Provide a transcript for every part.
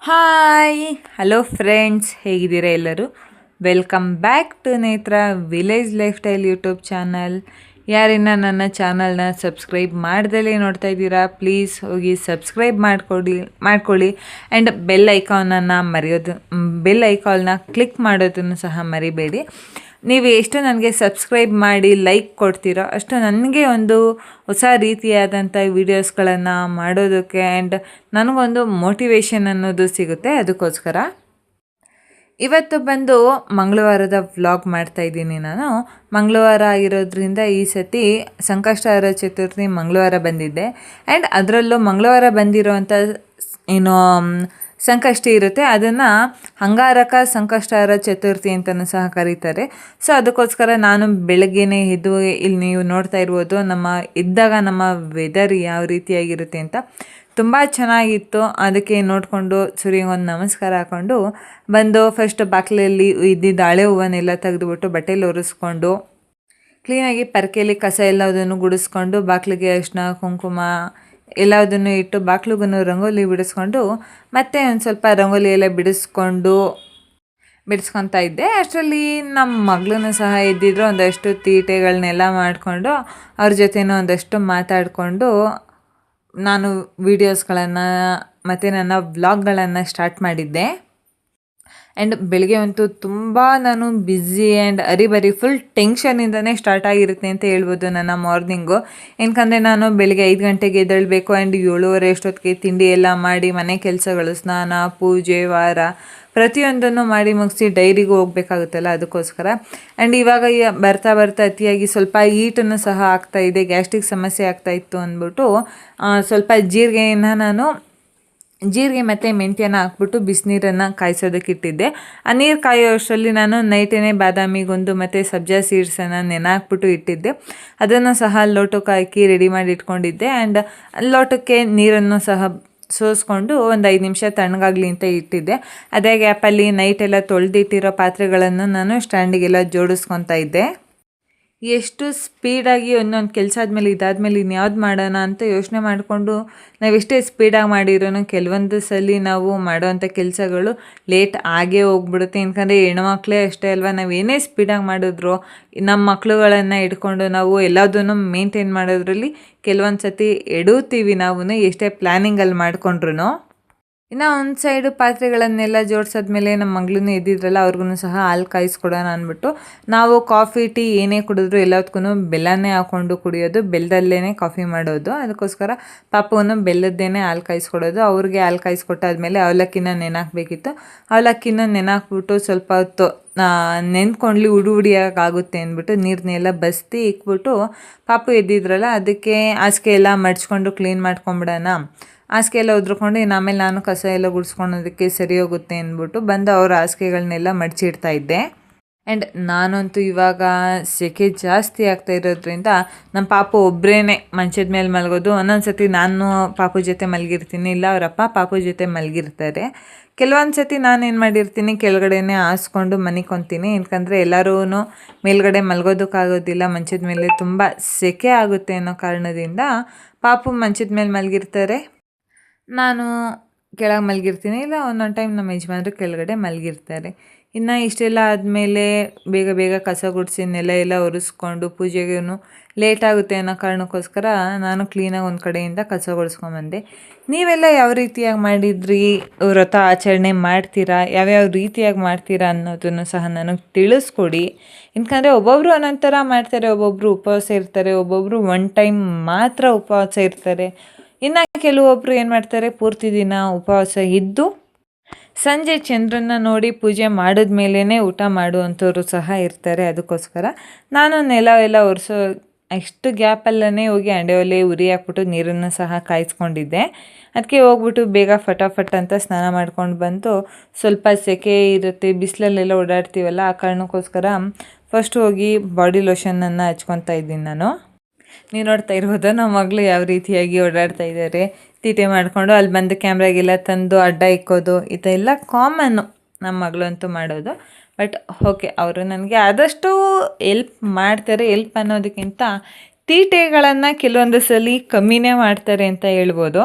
Hi hello friends, ಹೇಗಿದ್ದೀರಾ ಎಲ್ಲರೂ? Welcome back to Netra village lifestyle YouTube channel. ಯಾರಿನ್ನ ನನ್ನ ಚಾನಲ್ನ ಸಬ್ಸ್ಕ್ರೈಬ್ ಮಾಡ್ದಲೇ ನೋಡ್ತಾ ಇದ್ದೀರಾ, ಪ್ಲೀಸ್ ಹೋಗಿ ಸಬ್ಸ್ಕ್ರೈಬ್ ಮಾಡ್ಕೊಳ್ಳಿ ಆ್ಯಂಡ್ ಬೆಲ್ ಐಕಾನ್ನ ಕ್ಲಿಕ್ ಮಾಡೋದನ್ನು ಸಹ ಮರಿಬೇಡಿ. ನೀವು ಎಷ್ಟು ನನಗೆ ಸಬ್ಸ್ಕ್ರೈಬ್ ಮಾಡಿ ಲೈಕ್ ಕೊಡ್ತೀರೋ ಅಷ್ಟು ನನಗೆ ಒಂದು ಹೊಸ ರೀತಿಯಾದಂಥ ವೀಡಿಯೋಸ್ಗಳನ್ನು ಮಾಡೋದಕ್ಕೆ ಆ್ಯಂಡ್ ನನಗೊಂದು ಮೋಟಿವೇಶನ್ ಅನ್ನೋದು ಸಿಗುತ್ತೆ. ಅದಕ್ಕೋಸ್ಕರ ಇವತ್ತು ಬಂದು ಮಂಗಳವಾರದ ವ್ಲಾಗ್ ಮಾಡ್ತಾಯಿದ್ದೀನಿ. ನಾನು ಮಂಗಳವಾರ ಆಗಿರೋದ್ರಿಂದ ಈ ಸತಿ ಸಂಕಷ್ಟಹರ ಚತುರ್ಥಿ ಮಂಗಳವಾರ ಬಂದಿದ್ದೆ ಆ್ಯಂಡ್ ಅದರಲ್ಲೂ ಮಂಗಳವಾರ ಬಂದಿರೋವಂಥ ಸಂಕಷ್ಟಿ ಇರುತ್ತೆ, ಅದನ್ನು ಅಂಗಾರಕ ಸಂಕಷ್ಟಹರ ಚತುರ್ಥಿ ಅಂತಲೂ ಸಹ ಕರೀತಾರೆ. ಸೊ ಅದಕ್ಕೋಸ್ಕರ ನಾನು ಬೆಳಗ್ಗೆನೇ ಎದ್ದು, ಇಲ್ಲಿ ನೀವು ನೋಡ್ತಾ ಇರ್ಬೋದು ನಮ್ಮ ವೆದರ್ ಯಾವ ರೀತಿಯಾಗಿರುತ್ತೆ ಅಂತ. ತುಂಬ ಚೆನ್ನಾಗಿತ್ತು. ಅದಕ್ಕೆ ನೋಡಿಕೊಂಡು ಸೂರ್ಯಗೆ ಒಂದು ನಮಸ್ಕಾರ ಹಾಕ್ಕೊಂಡು ಬಂದು ಫಸ್ಟ್ ಬಾಗಿಲಲ್ಲಿ ಇದ್ದಿದ್ದ ಹಳೆ ಹೂವನ್ನೆಲ್ಲ ತೆಗೆದುಬಿಟ್ಟು ಬಟ್ಟೆಯಲ್ಲಿ ಒರೆಸ್ಕೊಂಡು ಕ್ಲೀನಾಗಿ ಪರ್ಕೆಯಲ್ಲಿ ಕಸ ಎಲ್ಲದನ್ನು ಗುಡಿಸ್ಕೊಂಡು ಬಾಗಿಲಿಗೆ ಅರಿಶಿನ ಕುಂಕುಮ ಎಲ್ಲದನ್ನು ಇಟ್ಟು ಬಾಗಿಲಿಗೂ ರಂಗೋಲಿ ಬಿಡಿಸ್ಕೊಂಡು ಮತ್ತೆ ಒಂದು ಸ್ವಲ್ಪ ರಂಗೋಲಿ ಎಲ್ಲ ಬಿಡಿಸ್ಕೊತಾ ಇದ್ದೆ. ಅಷ್ಟರಲ್ಲಿ ನಮ್ಮ ಮಗಳೂ ಸಹ ಇದ್ದಿದ್ರು. ಒಂದಷ್ಟು ತೀಟೆಗಳನ್ನೆಲ್ಲ ಮಾಡಿಕೊಂಡು ಅವ್ರ ಜೊತೆನೂ ಒಂದಷ್ಟು ಮಾತಾಡಿಕೊಂಡು ನಾನು ವೀಡಿಯೋಸ್ಗಳನ್ನು ಮತ್ತು ನನ್ನ ವ್ಲಾಗ್ಗಳನ್ನು ಸ್ಟಾರ್ಟ್ ಮಾಡಿದ್ದೆ. ಆ್ಯಂಡ್ ಬೆಳಗ್ಗೆ ಅಂತೂ ತುಂಬ ನಾನು ಬ್ಯುಸಿ ಆ್ಯಂಡ್ ಅರಿಬರಿ ಫುಲ್ ಟೆನ್ಷನಿಂದನೇ ಸ್ಟಾರ್ಟ್ ಆಗಿರುತ್ತೆ ಅಂತ ಹೇಳ್ಬೋದು ನನ್ನ ಮಾರ್ನಿಂಗು. ಏನಕಂದರೆ ನಾನು ಬೆಳಗ್ಗೆ 5 ಗಂಟೆಗೆ ಎದ್ದೇಳಬೇಕು ಆ್ಯಂಡ್ 7:30 ಅಷ್ಟೊತ್ತಿಗೆ ತಿಂಡಿ ಎಲ್ಲ ಮಾಡಿ ಮನೆ ಕೆಲಸಗಳು, ಸ್ನಾನ, ಪೂಜೆ, ವಾರ ಪ್ರತಿಯೊಂದನ್ನು ಮಾಡಿ ಮುಗಿಸಿ ಡೈರಿಗೂ ಹೋಗಬೇಕಾಗುತ್ತಲ್ಲ, ಅದಕ್ಕೋಸ್ಕರ. ಆ್ಯಂಡ್ ಇವಾಗ ಬರ್ತಾ ಅತಿಯಾಗಿ ಸ್ವಲ್ಪ ಹೀಟನ್ನು ಸಹ ಆಗ್ತಾಯಿದೆ, ಗ್ಯಾಸ್ಟ್ರಿಕ್ ಸಮಸ್ಯೆ ಆಗ್ತಾಯಿತ್ತು ಅಂದ್ಬಿಟ್ಟು ಸ್ವಲ್ಪ ಜೀರಿಗೆ ಮತ್ತು ಮೆಂತ್ಯನ ಹಾಕ್ಬಿಟ್ಟು ಬಿಸಿನೀರನ್ನು ಕಾಯಿಸೋದಕ್ಕೆ ಇಟ್ಟಿದ್ದೆ. ಆ ನೀರು ಕಾಯೋ ಅಷ್ಟರಲ್ಲಿ ನಾನು ನೈಟೇ ಬಾದಾಮಿಗೊಂದು ಮತ್ತು ಸಬ್ಜಾ ಸೀಡ್ಸನ್ನು ನೆನೆಹಾಕ್ಬಿಟ್ಟು ಇಟ್ಟಿದ್ದೆ. ಅದನ್ನು ಸಹ ಲೋಟಕ್ಕೆ ಹಾಕಿ ರೆಡಿ ಮಾಡಿ ಇಟ್ಕೊಂಡಿದ್ದೆ. ಆ್ಯಂಡ್ ಲೋಟಕ್ಕೆ ನೀರನ್ನು ಸಹ ಸೋಸ್ಕೊಂಡು ಒಂದು 5 ನಿಮಿಷ ತಣ್ಣಗಾಗಲಿ ಅಂತ ಇಟ್ಟಿದ್ದೆ. ಅದೇ ಗ್ಯಾಪಲ್ಲಿ ನೈಟೆಲ್ಲ ತೊಳೆದಿಟ್ಟಿರೋ ಪಾತ್ರೆಗಳನ್ನು ನಾನು ಸ್ಟ್ಯಾಂಡಿಗೆಲ್ಲ ಜೋಡಿಸ್ಕೊತಾ ಇದ್ದೆ. ಎಷ್ಟು ಸ್ಪೀಡಾಗಿ ಒಂದೊಂದು ಕೆಲಸ ಆದಮೇಲೆ ಇದಾದಮೇಲೆ ಇನ್ಯಾವ್ದು ಮಾಡೋಣ ಅಂತ ಯೋಚನೆ ಮಾಡಿಕೊಂಡು ನಾವೆಷ್ಟೇ ಸ್ಪೀಡಾಗಿ ಮಾಡಿರೋನು ಕೆಲವೊಂದು ಸಲ ನಾವು ಮಾಡೋವಂಥ ಕೆಲಸಗಳು ಲೇಟ್ ಆಗೇ ಹೋಗ್ಬಿಡುತ್ತೆ. ಯಾಕಂದರೆ ಹೆಣ್ಮಕ್ಳೇ ಅಷ್ಟೇ ಅಲ್ವಾ, ನಾವೇನೇ ಸ್ಪೀಡಾಗಿ ಮಾಡಿದ್ರು ನಮ್ಮ ಮಕ್ಳುಗಳನ್ನು ಇಟ್ಕೊಂಡು ನಾವು ಎಲ್ಲದನ್ನು ಮೇಂಟೈನ್ ಮಾಡೋದ್ರಲ್ಲಿ ಕೆಲವೊಂದು ಸತಿ ಎಡುತ್ತೀವಿ. ನಾವು ಎಷ್ಟೇ ಪ್ಲ್ಯಾನಿಂಗಲ್ಲಿ ಮಾಡಿಕೊಂಡ್ರು. ಇನ್ನು ಒಂದು ಸೈಡು ಪಾತ್ರೆಗಳನ್ನೆಲ್ಲ ಜೋಡಿಸಾದ್ಮೇಲೆ ನಮ್ಮ ಮಗಳೂ ಎದ್ದಿದ್ರಲ್ಲ, ಅವ್ರಿಗೂ ಸಹ ಹಾಲು ಕಾಯಿಸ್ಕೊಡೋಣ ಅಂದ್ಬಿಟ್ಟು ನಾವು ಕಾಫಿ ಟೀ ಏನೇ ಕುಡಿದ್ರು ಎಲ್ಲದಕ್ಕೂ ಬೆಲ್ಲನೇ ಹಾಕ್ಕೊಂಡು ಕುಡಿಯೋದು, ಬೆಲ್ಲದಲ್ಲೇ ಕಾಫಿ ಮಾಡೋದು. ಅದಕ್ಕೋಸ್ಕರ ಪಾಪವನ್ನು ಬೆಲ್ಲದ್ದೇನೆ ಹಾಲು ಕಾಯಿಸ್ಕೊಡೋದು. ಅವ್ರಿಗೆ ಹಾಲು ಕಾಯಿಸ್ಕೊಟ್ಟಾದ್ಮೇಲೆ ಅವಲಕ್ಕಿನ ನೆನೆಹಾಕಬೇಕಿತ್ತು. ಅವಲಕ್ಕಿನ ನೆನೆಹಾಕ್ಬಿಟ್ಟು ಸ್ವಲ್ಪ ಹೊತ್ತು ನೆನ್ಕೊಂಡ್ಲಿ ಉಡಿಯಾಗುತ್ತೆ ಅಂದ್ಬಿಟ್ಟು ನೀರನ್ನೆಲ್ಲ ಬಸ್ತಿ ಇಕ್ಬಿಟ್ಟು ಪಾಪು ಎದ್ದಿದ್ರಲ್ಲ, ಅದಕ್ಕೆ ಹಾಸಿಗೆ ಎಲ್ಲ ಮಡ್ಚ್ಕೊಂಡು ಕ್ಲೀನ್ ಮಾಡ್ಕೊಂಬಿಡೋಣ, ಹಾಸಿಗೆ ಎಲ್ಲ ಉದ್ರಕೊಂಡು ಆಮೇಲೆ ನಾನು ಕಸ ಎಲ್ಲ ಗುಡಿಸ್ಕೊಳೋದಕ್ಕೆ ಸರಿ ಹೋಗುತ್ತೆ ಅಂದ್ಬಿಟ್ಟು ಬಂದು ಅವ್ರ ಹಾಸಿಗೆಗಳನ್ನೆಲ್ಲ ಮಡಚಿಡ್ತಾ ಇದ್ದೆ. ಆ್ಯಂಡ್ ನಾನಂತೂ ಇವಾಗ ಸೆಕೆ ಜಾಸ್ತಿ ಆಗ್ತಾ ಇರೋದ್ರಿಂದ ನಮ್ಮ ಪಾಪು ಒಬ್ಬರೇ ಮಂಚದ ಮೇಲೆ ಮಲಗೋದು. ಒಂದೊಂದು ಸತಿ ನಾನು ಪಾಪು ಜೊತೆ ಮಲಗಿರ್ತೀನಿ, ಇಲ್ಲ ಅವರಪ್ಪ ಪಾಪು ಜೊತೆ ಮಲಗಿರ್ತಾರೆ. ಕೆಲವೊಂದು ಸತಿ ನಾನೇನು ಮಾಡಿರ್ತೀನಿ, ಕೆಳಗಡೆನೇ ಹಾಸ್ಕೊಂಡು ಮನಿಕೊತೀನಿ. ಯಾಕಂದರೆ ಎಲ್ಲರೂ ಮೇಲ್ಗಡೆ ಮಲಗೋದಕ್ಕಾಗೋದಿಲ್ಲ, ಮಂಚದ ಮೇಲೆ ತುಂಬ ಸೆಕೆ ಆಗುತ್ತೆ ಅನ್ನೋ ಕಾರಣದಿಂದ ಪಾಪು ಮಂಚದ ಮೇಲೆ ಮಲಗಿರ್ತಾರೆ, ನಾನು ಕೆಳಗೆ ಮಲಗಿರ್ತೀನಿ. ಇಲ್ಲ ಒಂದೊಂದು ಟೈಮ್ ನಮ್ಮ ಯಜಮಾನ್ರು ಕೆಳಗಡೆ ಮಲಗಿರ್ತಾರೆ. ಇನ್ನು ಇಷ್ಟೆಲ್ಲ ಆದಮೇಲೆ ಬೇಗ ಕಸ ಗುಡಿಸಿ ನೆಲ ಎಲ್ಲ ಒರೆಸ್ಕೊಂಡು ಪೂಜೆಗೂ ಲೇಟ್ ಆಗುತ್ತೆ ಅನ್ನೋ ಕಾರಣಕ್ಕೋಸ್ಕರ ನಾನು ಕ್ಲೀನಾಗಿ ಒಂದು ಕಡೆಯಿಂದ ಕಸ ಗುಡಿಸ್ಕೊಂಬಂದೆ. ನೀವೆಲ್ಲ ಯಾವ ರೀತಿಯಾಗಿ ಮಾಡಿದ್ರಿ, ವ್ರತ ಆಚರಣೆ ಮಾಡ್ತೀರಾ, ಯಾವ್ಯಾವ ರೀತಿಯಾಗಿ ಮಾಡ್ತೀರಾ ಅನ್ನೋದನ್ನು ಸಹ ನನಗೆ ತಿಳಿಸ್ಕೊಡಿ. ಯಾಕಂದರೆ ಒಬ್ಬೊಬ್ಬರು ಒಂದೊಂದು ಥರ ಮಾಡ್ತಾರೆ, ಒಬ್ಬೊಬ್ಬರು ಉಪವಾಸ ಇರ್ತಾರೆ, ಒಬ್ಬೊಬ್ಬರು 1 ಟೈಮ್ ಮಾತ್ರ ಉಪವಾಸ ಇರ್ತಾರೆ. ಇನ್ನು ಕೆಲವೊಬ್ಬರು ಏನು ಮಾಡ್ತಾರೆ, ಪೂರ್ತಿ ದಿನ ಉಪವಾಸ ಇದ್ದು ಸಂಜೆ ಚಂದ್ರನ ನೋಡಿ ಪೂಜೆ ಮಾಡಿದ್ಮೇಲೇ ಊಟ ಮಾಡುವಂಥವ್ರು ಸಹ ಇರ್ತಾರೆ. ಅದಕ್ಕೋಸ್ಕರ ನಾನು ನೆಲ ಎಲ್ಲ ಒರೆಸೋ ಅಷ್ಟು ಗ್ಯಾಪಲ್ಲೇ ಹೋಗಿ ಅಂಡೆ ಒಲೆ ಉರಿ ಹಾಕ್ಬಿಟ್ಟು ನೀರನ್ನು ಸಹ ಕಾಯಿಸ್ಕೊಂಡಿದ್ದೆ. ಅದಕ್ಕೆ ಹೋಗ್ಬಿಟ್ಟು ಬೇಗ ಫಟಾಫಟ್ ಅಂತ ಸ್ನಾನ ಮಾಡ್ಕೊಂಡು ಬಂದು, ಸ್ವಲ್ಪ ಸೆಕೆ ಇರುತ್ತೆ, ಬಿಸಿಲಲ್ಲೆಲ್ಲ ಓಡಾಡ್ತೀವಲ್ಲ, ಆ ಕಾರಣಕ್ಕೋಸ್ಕರ ಫಸ್ಟ್ ಹೋಗಿ ಬಾಡಿ ಲೋಷನನ್ನು ಹಚ್ಕೊತಾ ಇದ್ದೀನಿ ನಾನು. ನೀವು ನೋಡ್ತಾ ಇರ್ಬೋದು ನಮ್ಮ ಮಗಳು ಯಾವ ರೀತಿಯಾಗಿ ಓಡಾಡ್ತಾ ಇದ್ದಾರೆ, ತೀಟೆ ಮಾಡಿಕೊಂಡು ಅಲ್ಲಿ ಬಂದು ಕ್ಯಾಮ್ರಾಗೆಲ್ಲ ತಂದು ಅಡ್ಡ ಇಕ್ಕೋದು, ಇದೆಲ್ಲ ಕಾಮನ್ನು ನಮ್ಮ ಮಗಳಂತೂ ಮಾಡೋದು. ಬಟ್ ಓಕೆ, ಅವರು ನನಗೆ ಆದಷ್ಟು ಎಲ್ಪ್ ಮಾಡ್ತಾರೆ. ಎಲ್ಪ್ ಅನ್ನೋದಕ್ಕಿಂತ ತೀಟೆಗಳನ್ನು ಕೆಲವೊಂದು ಸಲ ಕಮ್ಮಿನೇ ಮಾಡ್ತಾರೆ ಅಂತ ಹೇಳ್ಬೋದು.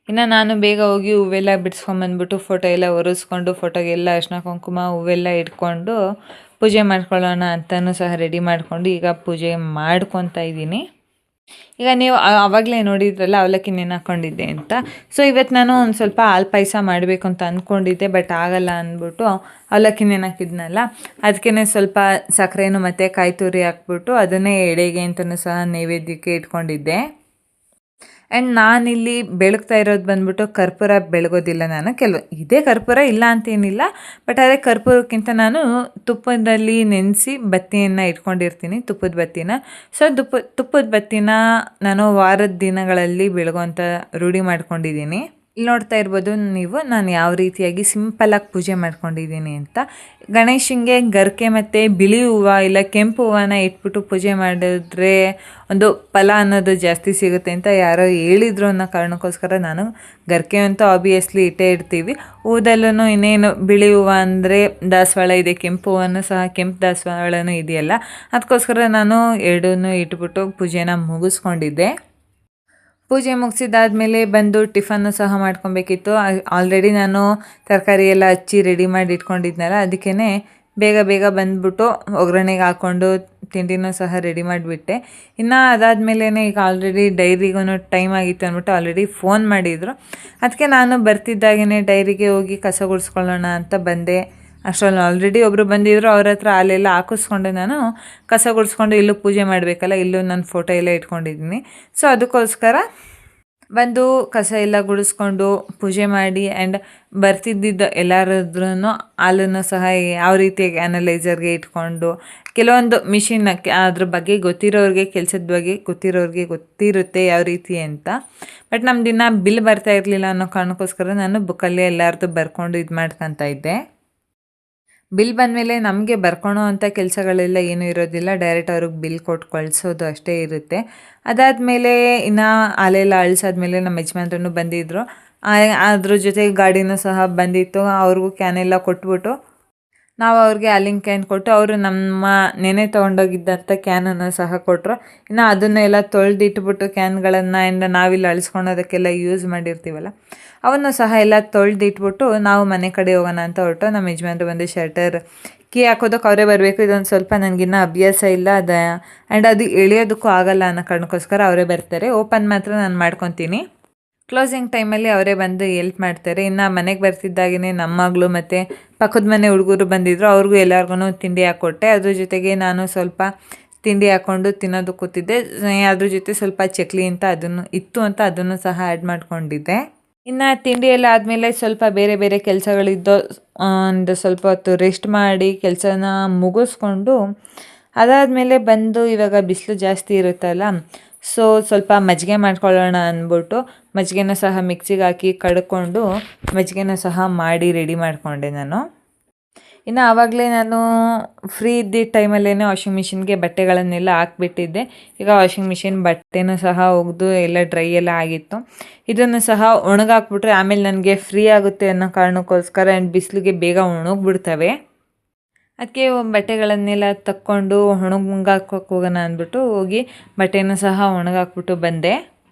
ಇನ್ನು ನಾನು ಬೇಗ ಹೋಗಿ ಹೂವೆಲ್ಲ ಬಿಡಿಸ್ಕೊಂಬಂದ್ಬಿಟ್ಟು ಫೋಟೋ ಎಲ್ಲ ಒರೆಸ್ಕೊಂಡು ಫೋಟೋಗೆಲ್ಲ ಅರಿಶಿನ ಕುಂಕುಮ ಹೂವೆಲ್ಲ ಇಟ್ಕೊಂಡು ಪೂಜೆ ಮಾಡ್ಕೊಳ್ಳೋಣ ಅಂತಲೂ ಸಹ ರೆಡಿ ಮಾಡಿಕೊಂಡು ಈಗ ಪೂಜೆ ಮಾಡ್ಕೊತಾ ಇದ್ದೀನಿ. ಈಗ ನೀವು ಆವಾಗಲೇ ನೋಡಿದ್ರಲ್ಲ ಅವಲಕ್ಕಿ ನೆನೆ ಹಾಕ್ಕೊಂಡಿದ್ದೆ ಅಂತ. ಸೊ ಇವತ್ತು ನಾನು ಒಂದು ಸ್ವಲ್ಪ ಹಾಲು ಪಾಯಸ ಮಾಡಬೇಕು ಅಂತ ಅಂದ್ಕೊಂಡಿದ್ದೆ, ಬಟ್ ಆಗಲ್ಲ ಅಂದ್ಬಿಟ್ಟು ಅವಲಕ್ಕಿ ನೆನೆ ಹಾಕಿದ್ನಲ್ಲ ಅದಕ್ಕೇ ಸ್ವಲ್ಪ ಸಕ್ಕರೆನೂ ಮತ್ತು ಕಾಯಿ ತುರಿ ಹಾಕ್ಬಿಟ್ಟು ಅದನ್ನೇ ಎಡೆಗೆ ಅಂತಲೂ ಸಹ ನೈವೇದ್ಯಕ್ಕೆ ಇಟ್ಕೊಂಡಿದ್ದೆ. ಆ್ಯಂಡ್ ನಾನಿಲ್ಲಿ ಬೆಳಗ್ತಾ ಇರೋದು ಬಂದ್ಬಿಟ್ಟು ಕರ್ಪೂರ ಬೆಳಗೋದಿಲ್ಲ ನಾನು. ಇದೇ ಕರ್ಪೂರ ಇಲ್ಲ ಅಂತೇನಿಲ್ಲ, ಬಟ್ ಅದೇ ಕರ್ಪೂರಕ್ಕಿಂತ ನಾನು ತುಪ್ಪದಲ್ಲಿ ನೆನೆಸಿ ಬತ್ತಿಯನ್ನು ಇಟ್ಕೊಂಡಿರ್ತೀನಿ, ತುಪ್ಪದ ಬತ್ತಿನ. ಸೊ ತುಪ್ಪದ ಬತ್ತಿನ ನಾನು ವಾರದ ದಿನಗಳಲ್ಲಿ ಬೆಳಗುವಂಥ ರೂಢಿ ಮಾಡ್ಕೊಂಡಿದ್ದೀನಿ. ಇಲ್ಲಿ ನೋಡ್ತಾ ಇರ್ಬೋದು ನೀವು ನಾನು ಯಾವ ರೀತಿಯಾಗಿ ಸಿಂಪಲಾಗಿ ಪೂಜೆ ಮಾಡ್ಕೊಂಡಿದ್ದೀನಿ ಅಂತ. ಗಣೇಶನಿಗೆ ಗರಿಕೆ ಮತ್ತು ಬಿಳಿ ಹೂವು ಇಲ್ಲ ಕೆಂಪು ಹೂವನ್ನ ಇಟ್ಬಿಟ್ಟು ಪೂಜೆ ಮಾಡಿದ್ರೆ ಒಂದು ಫಲ ಅನ್ನೋದು ಜಾಸ್ತಿ ಸಿಗುತ್ತೆ ಅಂತ ಯಾರೋ ಹೇಳಿದ್ರು ಅನ್ನೋ ಕಾರಣಕ್ಕೋಸ್ಕರ ನಾನು ಗರಿಕೆ ಅಂತೂ ಆಬ್ವಿಯಸ್ಲಿ ಇಟ್ಟೇ ಇಡ್ತೀವಿ. ಹೂದಲ್ಲೂ ಇನ್ನೇನು ಬಿಳಿ ಹೂವು ಅಂದರೆ ದಾಸವಾಳ ಇದೆ, ಕೆಂಪು ಹೂವನ್ನು ಸಹ ಕೆಂಪು ದಾಸವಾಳನೂ ಇದೆಯಲ್ಲ, ಅದಕ್ಕೋಸ್ಕರ ನಾನು ಎರಡನ್ನೂ ಇಟ್ಬಿಟ್ಟು ಪೂಜೆನ ಮುಗಿಸ್ಕೊಂಡಿದ್ದೆ. ಪೂಜೆ ಮುಗಿಸಿದಾದ್ಮೇಲೆ ಬಂದು ಟಿಫನ್ನು ಸಹ ಮಾಡ್ಕೊಬೇಕಿತ್ತು. ಆಲ್ರೆಡಿ ನಾನು ತರಕಾರಿ ಎಲ್ಲ ಹಚ್ಚಿ ರೆಡಿ ಮಾಡಿ ಇಟ್ಕೊಂಡಿದ್ನಲ್ಲ, ಅದಕ್ಕೇ ಬೇಗ ಬೇಗ ಬಂದುಬಿಟ್ಟು ಒಗ್ಗರಣೆಗೆ ಹಾಕ್ಕೊಂಡು ತಿಂಡಿನೂ ಸಹ ರೆಡಿ ಮಾಡಿಬಿಟ್ಟೆ. ಇನ್ನು ಅದಾದಮೇಲೆ ಈಗ ಆಲ್ರೆಡಿ ಡೈರಿಗೂ ಟೈಮ್ ಆಗಿತ್ತು ಅಂದ್ಬಿಟ್ಟು ಆಲ್ರೆಡಿ ಫೋನ್ ಮಾಡಿದರು. ಅದಕ್ಕೆ ನಾನು ಬರ್ತಿದ್ದಾಗೇ ಡೈರಿಗೆ ಹೋಗಿ ಕಸ ಗುಡಿಸ್ಕೊಳ್ಳೋಣ ಅಂತ ಬಂದೆ. ಅಷ್ಟರಲ್ಲಿ ಆಲ್ರೆಡಿ ಒಬ್ಬರು ಬಂದಿದ್ದರು, ಅವ್ರ ಹತ್ರ ಹಾಲೆಲ್ಲ ಹಾಕಿಸ್ಕೊಂಡು ನಾನು ಕಸ ಗುಡಿಸ್ಕೊಂಡು ಇಲ್ಲೂ ಪೂಜೆ ಮಾಡಬೇಕಲ್ಲ, ಇಲ್ಲೂ ನಾನು ಫೋಟೋ ಎಲ್ಲ ಇಟ್ಕೊಂಡಿದ್ದೀನಿ. ಸೊ ಅದಕ್ಕೋಸ್ಕರ ಬಂದು ಕಸ ಎಲ್ಲ ಗುಡಿಸ್ಕೊಂಡು ಪೂಜೆ ಮಾಡಿ ಆ್ಯಂಡ್ ಬರ್ತಿದ್ದಿದ್ದು ಎಲ್ಲರದ್ರೂ ಹಾಲನ್ನು ಸಹ ಯಾವ ರೀತಿಯಾಗಿ ಅನಲೈಸರ್ಗೆ ಇಟ್ಕೊಂಡು ಕೆಲವೊಂದು ಮಿಷಿನ್ನಕ್ಕೆ ಅದ್ರ ಬಗ್ಗೆ ಗೊತ್ತಿರೋರಿಗೆ, ಕೆಲಸದ ಬಗ್ಗೆ ಗೊತ್ತಿರೋರಿಗೆ ಗೊತ್ತಿರುತ್ತೆ ಯಾವ ರೀತಿ ಅಂತ. ಬಟ್ ನಮ್ಮ ದಿನ ಬಿಲ್ ಬರ್ತಾ ಇರಲಿಲ್ಲ ಅನ್ನೋ ಕಾರಣಕ್ಕೋಸ್ಕರ ನಾನು ಬುಕ್ಕಲ್ಲಿ ಎಲ್ಲರದ್ದು ಬರ್ಕೊಂಡು ಇದು ಮಾಡ್ಕೊತಾ ಇದ್ದೆ. ಬಿಲ್ ಬಂದಮೇಲೆ ನಮಗೆ ಬರ್ಕೊಳೋ ಅಂಥ ಕೆಲಸಗಳೆಲ್ಲ ಏನೂ ಇರೋದಿಲ್ಲ, ಡೈರೆಕ್ಟ್ ಅವ್ರಿಗೆ ಬಿಲ್ ಕೊಟ್ಟು ಕಳಿಸೋದು ಅಷ್ಟೇ ಇರುತ್ತೆ. ಅದಾದಮೇಲೆ ಇನ್ನು ಹಾಲೆಲ್ಲ ಅಳಿಸಾದ್ಮೇಲೆ ನಮ್ಮ ಯಜಮಾನ್ರೂ ಬಂದಿದ್ದರು. ಅದ್ರ ಜೊತೆಗೆ ಗಾಡಿನೂ ಸಹ ಬಂದಿತ್ತು. ಅವ್ರಿಗೂ ಕ್ಯಾನೆಲ್ಲ ಕೊಟ್ಬಿಟ್ಟು ನಾವು ಅವ್ರಿಗೆ ಹಾಲಿನ ಕ್ಯಾನ್ ಕೊಟ್ಟು ಅವರು ನಮ್ಮ ನೆನೆ ತೊಗೊಂಡೋಗಿದ್ದಂಥ ಕ್ಯಾನನ್ನು ಸಹ ಕೊಟ್ಟರು. ಇನ್ನು ಅದನ್ನೆಲ್ಲ ತೊಳೆದಿಟ್ಬಿಟ್ಟು ಕ್ಯಾನ್ಗಳನ್ನು ಆ್ಯಂಡ್ ನಾವಿಲ್ಲಿ ಅಳಿಸ್ಕೊಳೋದಕ್ಕೆಲ್ಲ ಯೂಸ್ ಮಾಡಿರ್ತೀವಲ್ಲ ಅವನ್ನು ಸಹ ಎಲ್ಲ ತೊಳೆದಿಟ್ಬಿಟ್ಟು ನಾವು ಮನೆ ಕಡೆ ಹೋಗೋಣ ಅಂತ ಹೊರಟು. ನಮ್ಮ ಯಜಮಾನ್ರು ಬಂದು ಶರ್ಟರ್ ಕೀ ಹಾಕೋದಕ್ಕೆ ಅವರೇ ಬರಬೇಕು. ಇದೊಂದು ಸ್ವಲ್ಪ ನನಗಿನ್ನೂ ಅಭ್ಯಾಸ ಇಲ್ಲ, ಆ್ಯಂಡ್ ಅದು ಎಳೆಯೋದಕ್ಕೂ ಆಗಲ್ಲ ಅನ್ನೋ ಕಾರಣಕ್ಕೋಸ್ಕರ ಅವರೇ ಬರ್ತಾರೆ. ಓಪನ್ ಮಾತ್ರ ನಾನು ಮಾಡ್ಕೊತೀನಿ. ಕ್ಲೋಸಿಂಗ್ ಟೈಮಲ್ಲಿ ಅವರೇ ಬಂದು ಎಲ್ಪ್ ಮಾಡ್ತಾರೆ. ಇನ್ನು ಮನೆಗೆ ಬರ್ತಿದ್ದಾಗೇ ನಮ್ಮ ಮಗಳು ಮತ್ತು ಪಕ್ಕದ ಮನೆ ಹುಡುಗರು ಬಂದಿದ್ದರು, ಅವ್ರಿಗೂ ಎಲ್ಲರಿಗೂ ತಿಂಡಿ ಹಾಕ್ಕೊಟ್ಟೆ. ಅದ್ರ ಜೊತೆಗೆ ನಾನು ಸ್ವಲ್ಪ ತಿಂಡಿ ಹಾಕ್ಕೊಂಡು ತಿನ್ನೋದು ಕೂತಿದ್ದೆ. ಅದ್ರ ಜೊತೆ ಸ್ವಲ್ಪ ಚಕ್ಲಿ ಅಂತ ಅದನ್ನು ಇತ್ತು ಅಂತ ಅದನ್ನು ಸಹ ಆ್ಯಡ್ ಮಾಡ್ಕೊಂಡಿದ್ದೆ. ಇನ್ನು ತಿಂಡಿ ಎಲ್ಲ ಆದಮೇಲೆ ಸ್ವಲ್ಪ ಬೇರೆ ಬೇರೆ ಕೆಲಸಗಳಿದ್ದು ಒಂದು ಸ್ವಲ್ಪ ಹೊತ್ತು ರೆಸ್ಟ್ ಮಾಡಿ ಕೆಲಸನ ಮುಗಿಸ್ಕೊಂಡು ಅದಾದಮೇಲೆ ಬಂದು ಇವಾಗ ಬಿಸಿಲು ಜಾಸ್ತಿ ಇರುತ್ತಲ್ಲ, ಸೊ ಸ್ವಲ್ಪ ಮಜ್ಜಿಗೆ ಮಾಡ್ಕೊಳ್ಳೋಣ ಅಂದ್ಬಿಟ್ಟು ಮಜ್ಜಿಗೆನೂ ಸಹ ಮಿಕ್ಸಿಗೆ ಹಾಕಿ ಕಡ್ಕೊಂಡು ಮಜ್ಜಿಗೆನೂ ಸಹ ಮಾಡಿ ರೆಡಿ ಮಾಡಿಕೊಂಡೆ ನಾನು. ಇನ್ನು ಆವಾಗಲೇ ನಾನು ಫ್ರೀ ಇದ್ದಿದ್ದ ಟೈಮಲ್ಲೇ ವಾಷಿಂಗ್ ಮಿಷಿನ್ಗೆ ಬಟ್ಟೆಗಳನ್ನೆಲ್ಲ ಹಾಕ್ಬಿಟ್ಟಿದ್ದೆ. ಈಗ ವಾಷಿಂಗ್ ಮಿಷಿನ್ ಬಟ್ಟೆನೂ ಸಹ ಒಗೆದು ಎಲ್ಲ ಡ್ರೈ ಎಲ್ಲ ಆಗಿತ್ತು. ಇದನ್ನು ಸಹ ಒಣಗಾಕ್ಬಿಟ್ರೆ ಆಮೇಲೆ ನನಗೆ ಫ್ರೀ ಆಗುತ್ತೆ ಅನ್ನೋ ಕಾರಣಕ್ಕೋಸ್ಕರ ಆ್ಯಂಡ್ ಬಿಸಿಲಿಗೆ ಬೇಗ ಒಣಗಿಬಿಡ್ತವೆ. ಅದಕ್ಕೆ ಬಟ್ಟೆಗಳನ್ನೆಲ್ಲ ತಕ್ಕೊಂಡು ಒಣಗಾಕೋಕೆ ಹೋಗೋಣ ಅಂದ್ಬಿಟ್ಟು ಹೋಗಿ ಬಟ್ಟೆನೂ ಸಹ ಒಣಗಾಕ್ಬಿಟ್ಟು ಬಂದೆ.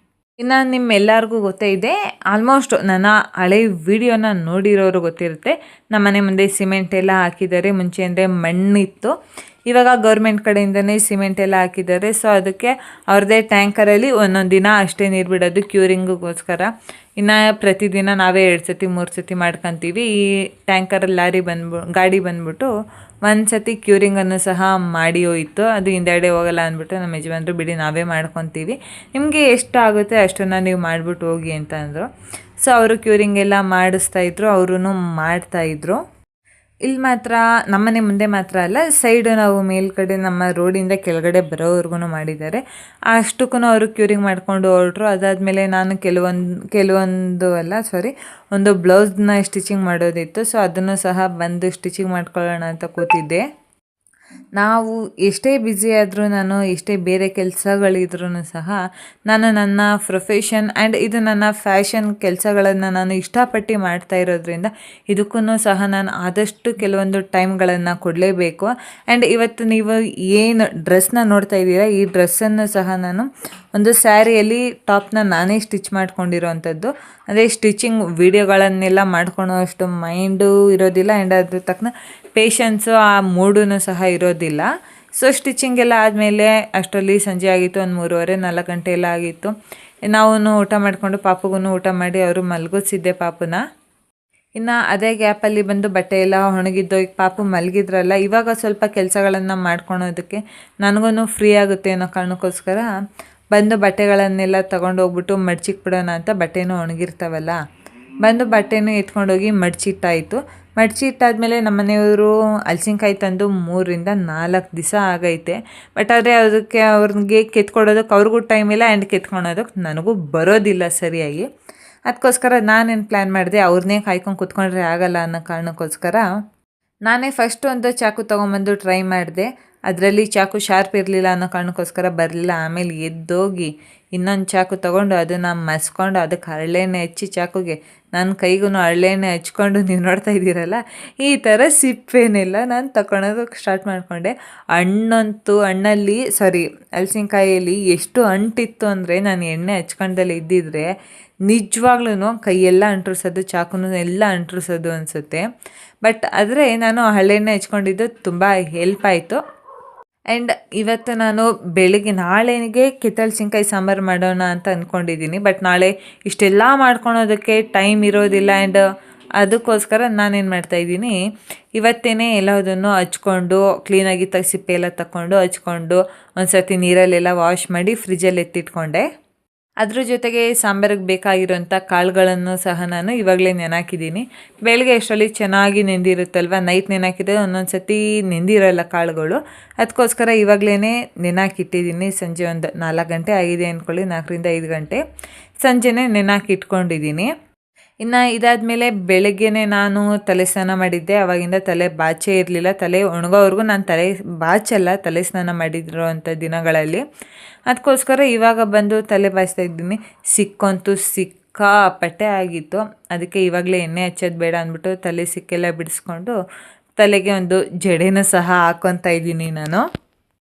ಇನ್ನು ನಿಮ್ಮೆಲ್ಲರಿಗೂ ಗೊತ್ತೇ ಇದೆ, ಆಲ್ಮೋಸ್ಟ್ ನನ್ನ ಹಳೆ ವಿಡಿಯೋನ ನೋಡಿರೋರು ಗೊತ್ತಿರುತ್ತೆ, ನಮ್ಮ ಮನೆ ಮುಂದೆ ಸಿಮೆಂಟ್ ಎಲ್ಲ ಹಾಕಿದ್ದಾರೆ. ಮುಂಚೆ ಅಂದರೆ ಮಣ್ಣಿತ್ತು, ಇವಾಗ ಗೌರ್ಮೆಂಟ್ ಕಡೆಯಿಂದನೇ ಸಿಮೆಂಟ್ ಎಲ್ಲ ಹಾಕಿದ್ದಾರೆ. ಸೊ ಅದಕ್ಕೆ ಅವ್ರದ್ದೇ ಟ್ಯಾಂಕರಲ್ಲಿ ಒಂದೊಂದು ದಿನ ಅಷ್ಟೇ ನೀರು ಬಿಡೋದು ಕ್ಯೂರಿಂಗಿಗೋಸ್ಕರ. ಇನ್ನು ಪ್ರತಿದಿನ ನಾವೇ 2 ಸತಿ 3 ಸತಿ ಮಾಡ್ಕೊತೀವಿ. ಈ ಟ್ಯಾಂಕರಲ್ಲಿ ಗಾಡಿ ಬಂದ್ಬಿಟ್ಟು ಒಂದು ಸತಿ ಕ್ಯೂರಿಂಗನ್ನು ಸಹ ಮಾಡಿ ಹೋಯಿತು. ಅದು ಹಿಂದೆಡೆ ಹೋಗಲ್ಲ ಅಂದ್ಬಿಟ್ಟು ನಮ್ಮ ಯಜಮಾನ್ರು ಬಿಡಿ ನಾವೇ ಮಾಡ್ಕೊತೀವಿ, ನಿಮಗೆ ಎಷ್ಟು ಆಗುತ್ತೆ ಅಷ್ಟನ್ನು ನೀವು ಮಾಡಿಬಿಟ್ಟು ಹೋಗಿ ಅಂತ ಅಂದರು. ಸೊ ಅವರು ಕ್ಯೂರಿಂಗ್ ಎಲ್ಲ ಮಾಡಿಸ್ತಾಯಿದ್ರು, ಅವರೂ ಮಾಡ್ತಾಯಿದ್ರು. ಇಲ್ಲಿ ಮಾತ್ರ ನಮ್ಮನೆ ಮುಂದೆ ಮಾತ್ರ ಅಲ್ಲ, ಸೈಡು ನಾವು ಮೇಲ್ಗಡೆ ನಮ್ಮ ರೋಡಿಂದ ಕೆಳಗಡೆ ಬರೋವರೆಗೂ ಮಾಡಿದ್ದಾರೆ. ಅಷ್ಟಕ್ಕೂ ಅವರು ಕ್ಯೂರಿಂಗ್ ಮಾಡ್ಕೊಂಡು ಹೊರಟ್ರು. ಅದಾದಮೇಲೆ ನಾನು ಒಂದು ಬ್ಲೌಸ್ನ ಸ್ಟಿಚಿಂಗ್ ಮಾಡೋದಿತ್ತು. ಸೊ ಅದನ್ನು ಸಹ ಬಂದು ಸ್ಟಿಚಿಂಗ್ ಮಾಡ್ಕೊಳ್ಳೋಣ ಅಂತ ಕೂತಿದ್ದೆ. ನಾವು ಎಷ್ಟೇ ಬ್ಯುಸಿ ಆದರೂ ನಾನು ಎಷ್ಟೇ ಬೇರೆ ಕೆಲಸಗಳಿದ್ರೂ ಸಹ ನಾನು ನನ್ನ ಪ್ರೊಫೆಷನ್ ಆ್ಯಂಡ್ ಇದು ನನ್ನ ಫ್ಯಾಷನ್ ಕೆಲಸಗಳನ್ನು ನಾನು ಇಷ್ಟಪಟ್ಟು ಮಾಡ್ತಾ ಇರೋದ್ರಿಂದ ಇದಕ್ಕೂ ಸಹ ನಾನು ಆದಷ್ಟು ಕೆಲವೊಂದು ಟೈಮ್ಗಳನ್ನು ಕೊಡಲೇಬೇಕು. ಆ್ಯಂಡ್ ಇವತ್ತು ನೀವು ಏನು ಡ್ರೆಸ್ನ ನೋಡ್ತಾ ಇದ್ದೀರಾ, ಈ ಡ್ರೆಸ್ಸನ್ನು ಸಹ ನಾನು ಒಂದು ಸ್ಯಾರಿಯಲ್ಲಿ ಟಾಪ್ನ ನಾನೇ ಸ್ಟಿಚ್ ಮಾಡ್ಕೊಂಡಿರೋವಂಥದ್ದು. ಅದೇ ಸ್ಟಿಚಿಂಗ್ ವಿಡಿಯೋಗಳನ್ನೆಲ್ಲ ಮಾಡ್ಕೊಳೋ ಅಷ್ಟು ಮೈಂಡು ಇರೋದಿಲ್ಲ ಆ್ಯಂಡ್ ಅದ್ರ ತಕ್ಕನ ಪೇಷನ್ಸು ಆ ಮೂಡೂ ಸಹ ಇರೋದಿಲ್ಲ. ಸೊ ಸ್ಟಿಚಿಂಗ್ ಎಲ್ಲ ಆದಮೇಲೆ ಅಷ್ಟರಲ್ಲಿ ಸಂಜೆ ಆಗಿತ್ತು, ಒಂದು 3:30-4 ಗಂಟೆ ಎಲ್ಲ ಆಗಿತ್ತು. ನಾವು ಊಟ ಮಾಡಿಕೊಂಡು ಪಾಪಗೂ ಊಟ ಮಾಡಿ ಅವರು ಮಲಗಿಸಿದ್ದೆ ಪಾಪನ. ಇನ್ನು ಅದೇ ಗ್ಯಾಪಲ್ಲಿ ಬಂದು ಬಟ್ಟೆ ಎಲ್ಲ ಒಣಗಿದ್ದು, ಈಗ ಪಾಪು ಮಲಗಿದ್ರಲ್ಲ, ಇವಾಗ ಸ್ವಲ್ಪ ಕೆಲಸಗಳನ್ನು ಮಾಡ್ಕೊಳೋದಕ್ಕೆ ನನಗೂ ಫ್ರೀ ಆಗುತ್ತೆ ಅನ್ನೋ ಕಾರಣಕ್ಕೋಸ್ಕರ ಬಂದು ಬಟ್ಟೆಗಳನ್ನೆಲ್ಲ ತೊಗೊಂಡು ಹೋಗ್ಬಿಟ್ಟು ಮಡ್ಚಿಕ್ಕೆ ಬಿಡೋಣ ಅಂತ. ಬಟ್ಟೆನೂ ಒಣಗಿರ್ತಾವಲ್ಲ, ಬಂದು ಬಟ್ಟೆನೂ ಎತ್ಕೊಂಡೋಗಿ ಮಡ್ಚಿಟ್ಟಾಯಿತು. ಮಡ್ಚಿಟ್ಟಾದಮೇಲೆ ನಮ್ಮ ಮನೆಯವರು ಹಲಸಿನಕಾಯಿ ತಂದು 3-4 ದಿವಸ ಆಗೈತೆ. ಬಟ್ ಆದರೆ ಅದಕ್ಕೆ ಅವ್ರಿಗೆ ಕೆತ್ಕೊಡೋದಕ್ಕೆ ಅವ್ರಿಗೂ ಟೈಮ್ ಇಲ್ಲ ಆ್ಯಂಡ್ ಕೆತ್ಕೊಳೋದಕ್ಕೆ ನನಗೂ ಬರೋದಿಲ್ಲ ಸರಿಯಾಗಿ. ಅದಕ್ಕೋಸ್ಕರ ನಾನೇನು ಪ್ಲ್ಯಾನ್ ಮಾಡಿದೆ, ಅವ್ರನ್ನೇ ಕಾಯ್ಕೊಂಡು ಕೂತ್ಕೊಂಡ್ರೆ ಆಗಲ್ಲ ಅನ್ನೋ ಕಾರಣಕ್ಕೋಸ್ಕರ ನಾನೇ ಫಸ್ಟ್ ಒಂದು ಚಾಕು ತೊಗೊಂಬಂದು ಟ್ರೈ ಮಾಡಿದೆ. ಅದರಲ್ಲಿ ಚಾಕು ಶಾರ್ಪ್ ಇರಲಿಲ್ಲ ಅನ್ನೋ ಕಾರಣಕ್ಕೋಸ್ಕರ ಬರಲಿಲ್ಲ. ಆಮೇಲೆ ಎದ್ದೋಗಿ ಇನ್ನೊಂದು ಚಾಕು ತೊಗೊಂಡು ಅದನ್ನು ಮಸ್ಕೊಂಡು ಅದಕ್ಕೆ ಹರಳೆಣ್ಣೆ ಹಚ್ಚಿ ಚಾಕುಗೆ ನನ್ನ ಕೈಗೂ ಹರಳೆಣ್ಣೆ ಹಚ್ಕೊಂಡು ನೀವು ನೋಡ್ತಾ ಇದ್ದೀರಲ್ಲ, ಈ ಥರ ಸಿಪ್ಪೆನೆಲ್ಲ ನಾನು ತಗೊಳೋದಕ್ಕೆ ಸ್ಟಾರ್ಟ್ ಮಾಡಿಕೊಂಡೆ. ಹಲಸಿನಕಾಯಲ್ಲಿ ಎಷ್ಟು ಅಂಟಿತ್ತು ಅಂದರೆ ನಾನು ಎಣ್ಣೆ ಹಚ್ಕೊಂಡಲ್ಲಿ ಇದ್ದಿದ್ರೆ ನಿಜವಾಗ್ಲೂ ಕೈಯೆಲ್ಲ ಅಂಟ್ರಿಸೋದು, ಚಾಕುನು ಎಲ್ಲ ಅಂಟ್ರಿಸೋದು ಅನಿಸುತ್ತೆ. ಬಟ್ ಆದರೆ ನಾನು ಹರಳೆಣ್ಣೆ ಹಚ್ಕೊಂಡಿದ್ದು ತುಂಬ ಹೆಲ್ಪ್ ಆಯಿತು. ಆ್ಯಂಡ್ ಇವತ್ತು ನಾನು ಬೆಳಿಗ್ಗೆ ನಾಳೆಗೆ ಕಿತ್ತಳೆ ಸಾಂಬಾರು ಮಾಡೋಣ ಅಂತ ಅಂದ್ಕೊಂಡಿದ್ದೀನಿ. ಬಟ್ ನಾಳೆ ಇಷ್ಟೆಲ್ಲ ಮಾಡ್ಕೊಳೋದಕ್ಕೆ ಟೈಮ್ ಇರೋದಿಲ್ಲ. ಆ್ಯಂಡ್ ಅದಕ್ಕೋಸ್ಕರ ನಾನೇನು ಮಾಡ್ತಾಯಿದ್ದೀನಿ, ಇವತ್ತೇ ಎಲ್ಲದನ್ನು ಹಚ್ಕೊಂಡು ಕ್ಲೀನಾಗಿ ಸಿಪ್ಪೆ ಎಲ್ಲ ತಗೊಂಡು ಹಚ್ಕೊಂಡು ಒಂದು ಸರ್ತಿ ನೀರಲ್ಲೆಲ್ಲ ವಾಶ್ ಮಾಡಿ ಫ್ರಿಜ್ಜಲ್ಲಿ ಎತ್ತಿಟ್ಕೊಂಡೆ. ಅದ್ರ ಜೊತೆಗೆ ಸಾಂಬಾರಿಗೆ ಬೇಕಾಗಿರೋಂಥ ಕಾಳುಗಳನ್ನು ಸಹ ನಾನು ಇವಾಗಲೇ ನೆನಾಕಿದ್ದೀನಿ. ಬೆಳಗ್ಗೆ ಅಷ್ಟರಲ್ಲಿ ಚೆನ್ನಾಗಿ ನೆಂದಿರುತ್ತಲ್ವ, ನೈಟ್ ನೆನಾಕಿದ್ರೆ ಒಂದೊಂದು ಸತಿ ನೆಂದಿರೋಲ್ಲ ಕಾಳುಗಳು. ಅದಕ್ಕೋಸ್ಕರ ಇವಾಗಲೇ ನೆನಾಕಿಟ್ಟಿದ್ದೀನಿ. ಸಂಜೆ ಒಂದು 4 ಗಂಟೆ ಆಗಿದೆ ಅಂದ್ಕೊಳ್ಳಿ, 4-5 ಗಂಟೆ ಸಂಜೆನೇ ನೆನಾಕಿಟ್ಕೊಂಡಿದ್ದೀನಿ. ಇನ್ನು ಇದಾದಮೇಲೆ ಬೆಳಗ್ಗೆನೇ ನಾನು ತಲೆ ಸ್ನಾನ ಮಾಡಿದ್ದೆ. ಆವಾಗಿಂದ ತಲೆ ಬಾಚೇ ಇರಲಿಲ್ಲ. ತಲೆ ಒಣಗೋವರೆಗೂ ನಾನು ತಲೆ ಸ್ನಾನ ಮಾಡಿರೋವಂಥ ದಿನಗಳಲ್ಲಿ. ಅದಕ್ಕೋಸ್ಕರ ಇವಾಗ ಬಂದು ತಲೆ ಬಾಚ್ತಾ ಇದ್ದೀನಿ. ಸಿಕ್ಕಾಪಟ್ಟೆ ಆಗಿತ್ತು. ಅದಕ್ಕೆ ಇವಾಗಲೇ ಎಣ್ಣೆ ಹಚ್ಚೋದು ಬೇಡ ಅಂದ್ಬಿಟ್ಟು ತಲೆ ಸಿಕ್ಕೆಲ್ಲ ಬಿಡಿಸ್ಕೊಂಡು ತಲೆಗೆ ಒಂದು ಜಡೆನೂ ಸಹ ಹಾಕ್ಕೊತಾ ಇದ್ದೀನಿ ನಾನು.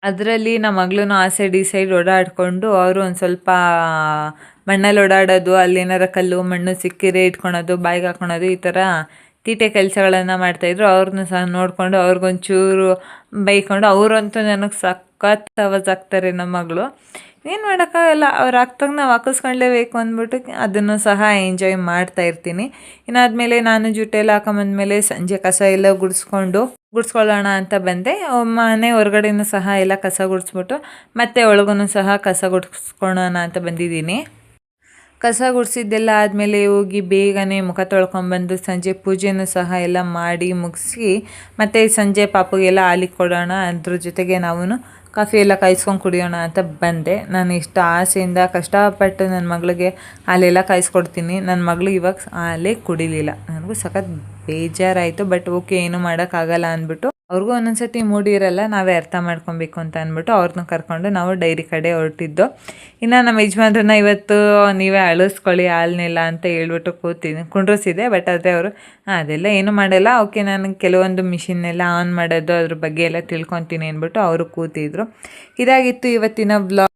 ಅದರಲ್ಲಿ ನಮ್ಮ ಮಗಳೂ ಆ ಸೈಡ್ ಈ ಸೈಡ್ ಓಡಾಡಿಕೊಂಡು ಅವರು ಒಂದು ಸ್ವಲ್ಪ ಮಣ್ಣಲ್ಲಿ ಓಡಾಡೋದು, ಅಲ್ಲೇನಾರ ಕಲ್ಲು ಮಣ್ಣು ಸಿಕ್ಕಿರೆ ಇಟ್ಕೊಳೋದು, ಬಾಯಿಗೆ ಹಾಕ್ಕೊಳೋದು, ಈ ಥರ ತೀಟೆ ಕೆಲಸಗಳನ್ನು ಮಾಡ್ತಾಯಿದ್ರು. ಅವ್ರನ್ನೂ ಸಹ ನೋಡಿಕೊಂಡು ಅವ್ರಿಗೊಂಚೂರು ಬೈಕೊಂಡು, ಅವರಂತೂ ನನಗೆ ಸಖತ್ ಆಗ್ತಾರೆ ನಮ್ಮ ಮಗಳು. ಏನು ಮಾಡೋಕ್ಕಾಗಲ್ಲ, ಅವ್ರು ಆಗ್ತಾಗ ನಾವು ಹಾಕಿಸ್ಕೊಳ್ಳೇಬೇಕು ಅಂದ್ಬಿಟ್ಟು ಅದನ್ನು ಸಹ ಎಂಜಾಯ್ ಮಾಡ್ತಾಯಿರ್ತೀನಿ. ಇನ್ನಾದಮೇಲೆ ನಾನು ಜುಟ್ಟೆಲ್ಲ ಹಾಕೊಂಬಂದ್ಮೇಲೆ ಸಂಜೆ ಕಸ ಎಲ್ಲ ಗುಡಿಸ್ಕೊಳ್ಳೋಣ ಅಂತ ಬಂದೆ. ಮನೆ ಹೊರಗಡೆನೂ ಸಹ ಎಲ್ಲ ಕಸ ಗುಡಿಸ್ಬಿಟ್ಟು ಮತ್ತೆ ಒಳಗೂ ಸಹ ಕಸ ಗುಡಿಸ್ಕೊಳ್ಳೋಣ ಅಂತ ಬಂದಿದ್ದೀನಿ. ಕಸ ಗುಡಿಸಿದ್ದೆಲ್ಲ ಆದಮೇಲೆ ಹೋಗಿ ಬೇಗನೆ ಮುಖ ತೊಳ್ಕೊಂಬಂದು ಸಂಜೆ ಪೂಜೆನೂ ಸಹ ಎಲ್ಲ ಮಾಡಿ ಮುಗಿಸಿ ಮತ್ತು ಸಂಜೆ ಪಾಪುಗೆಲ್ಲ ಹಾಲಿಗೆ ಕೊಡೋಣ, ಅದ್ರ ಜೊತೆಗೆ ನಾವು ಕಾಫಿ ಎಲ್ಲ ಕಾಯಿಸ್ಕೊಂಡು ಕುಡಿಯೋಣ ಅಂತ ಬಂದೆ. ನಾನು ಇಷ್ಟು ಆಸೆಯಿಂದ ಕಷ್ಟಪಟ್ಟು ನನ್ನ ಮಗಳಿಗೆ ಹಾಲೆಲ್ಲ ಕಾಯಿಸ್ಕೊಡ್ತೀನಿ. ನನ್ನ ಮಗಳು ಇವಾಗ ಹಾಲೇ ಕುಡಿಲಿಲ್ಲ. ನನಗೂ ಸಖತ್ ಬೇಜಾರಾಯಿತು. ಬಟ್ ಓಕೆ, ಏನೂ ಮಾಡೋಕ್ಕಾಗಲ್ಲ ಅಂದ್ಬಿಟ್ಟು ಅವ್ರಿಗೂ ಒಂದೊಂದ್ಸತಿ ಮೂಡಿರಲ್ಲ, ನಾವೇ ಅರ್ಥ ಮಾಡ್ಕೊಬೇಕು ಅಂತ ಅಂದ್ಬಿಟ್ಟು ಅವ್ರನ್ನ ಕರ್ಕೊಂಡು ನಾವು ಡೈರಿ ಕಡೆ ಹೊರಟಿದ್ದು. ಇನ್ನು ನಮ್ಮ ಯಜಮಾನ್ರನ್ನ ಇವತ್ತು ನೀವೇ ಅಳಿಸ್ಕೊಳ್ಳಿ ಹಾಲನ್ನೆಲ್ಲ ಅಂತ ಹೇಳ್ಬಿಟ್ಟು ಕುಂಡ್ರಿಸಿದೆ. ಬಟ್ ಆದರೆ ಅವರು ಅದೆಲ್ಲ ಏನೂ ಮಾಡಲ್ಲ, ಓಕೆ ನನಗೆ ಕೆಲವೊಂದು ಮಿಷಿನ್ನೆಲ್ಲ ಆನ್ ಮಾಡೋದು ಅದ್ರ ಬಗ್ಗೆ ಎಲ್ಲ ತಿಳ್ಕೊತೀನಿ ಅಂದ್ಬಿಟ್ಟು ಅವರು ಕೂತಿದ್ರು. ಇದಾಗಿತ್ತು ಇವತ್ತಿನ ವ್ಲಾಗ್.